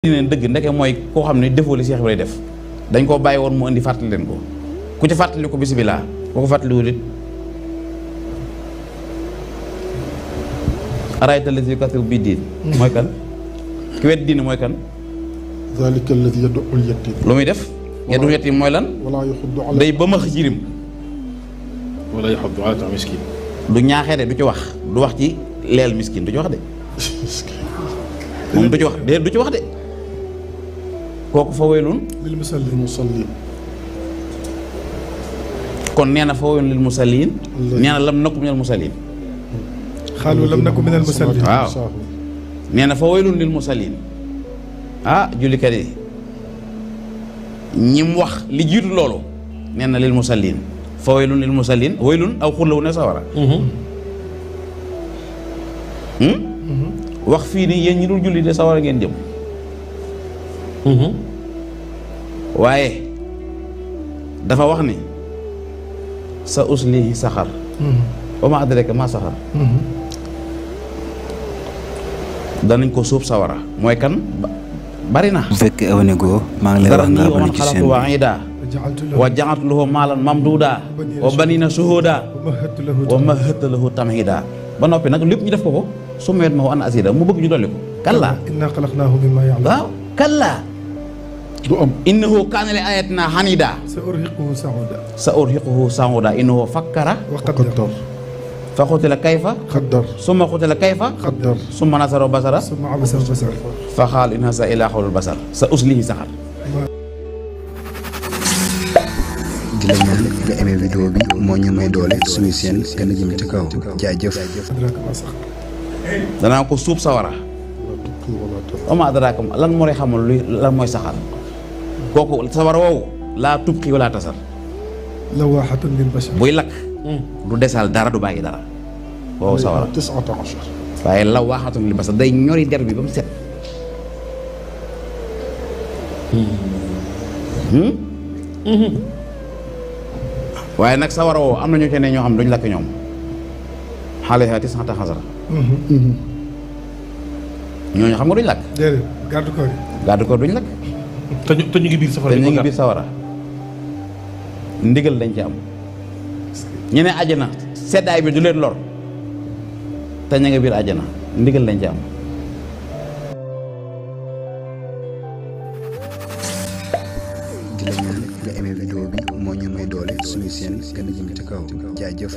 leen dëgg ndeke mooy koo xam ne defoo li Cheikh Ibrahima def dañ koo bàyyi woon mu indi fàttali leen ko ku ci fàttali ko bisimilah boo ko fàttaliwul it arayta lazi yukazzibu bi diin mooy kan ki wet diine mooy kan zalika allazi yad'ul yatim lu muy def yad'ul yatim mooy lan wala yaxuddu ala day ba ma jirim wala yaxuddu ala ta'am miskin du ñaaxee de du ci wax du wax ci leel miskin du ci wax de moom du ci wax de du ci wax de kooku fa waylun lil musallin kon nee na fa waylun lil musallin nee na lam naku minal musallin xaalu lam naku minal musallin waaw nee na fa waylun lil musallin ah jullikat yi ñi mu wax li jiitu loolu nee na lil musallin fa waylun lil musallin waylun aw xurlawu ne sawara wax fii nii yéen ñi dul julli de sawara ngeen jëm waaye dafa wax ni sa uslihi saxar wa ma adraka ma saxar danañ ko suub sawara mooy kan bari na bu fekkee awane goo maa ngi lay wax nga abonné ci seen wa jaxaltu lahu maalan mamduuda wa banina suhuda wa mahadtu lahu tamhida ba noppi nag lépp ñu def ko su ma wet ma an asida mu bëgg ñu dolli ko kalla inna xalaqnaahu mimmaa ya'lamuun waaw kalla du am innahu kaana li ayatina hanida sa urhiquhu sa'uuda sa urhiquhu sa'uuda innahu fakkara wa qaddar fa xutila kayfa xaddar summa xutila kayfa xaddar summa nasara basara summa abasa wa basar fa xaal in hasa ila xawlul basar sa uslihi saxar di la ñaan nga aimé vidéo bi moo ñu may doole suñu seen gën a jëm ci kaw jaajëf adraka ma sax danaa ko suub sawara ama adraka lan moo lay xamal luy lan mooy saxar kooku sawara woowu laa tubqi wala tasar lawaahatun lil bashar buy lakk du desal dara du bàyyi dara woowu sawara 19 waaye la waaxatum li basa day ñori der bi ba mu set waaye nag sawara woowu am na ñu ci ne ñoo xam duñ lakk ñoom alayhaa tis'ata ashara ñooñu xam nga duñ lakk déedéet garde corps yi gàddu ko duñ lakk te ñu ngi biir safara te ñu ngi biir sawara ndigal dañ ci am ñu ne àjjana seddaay bi du leen lor te ña nga biir àjjana ndigal lañ ci am di la ñaan nga aimé vidéo bi moo ñu may doole suñu seen gën a jëm ci kaw jaajëf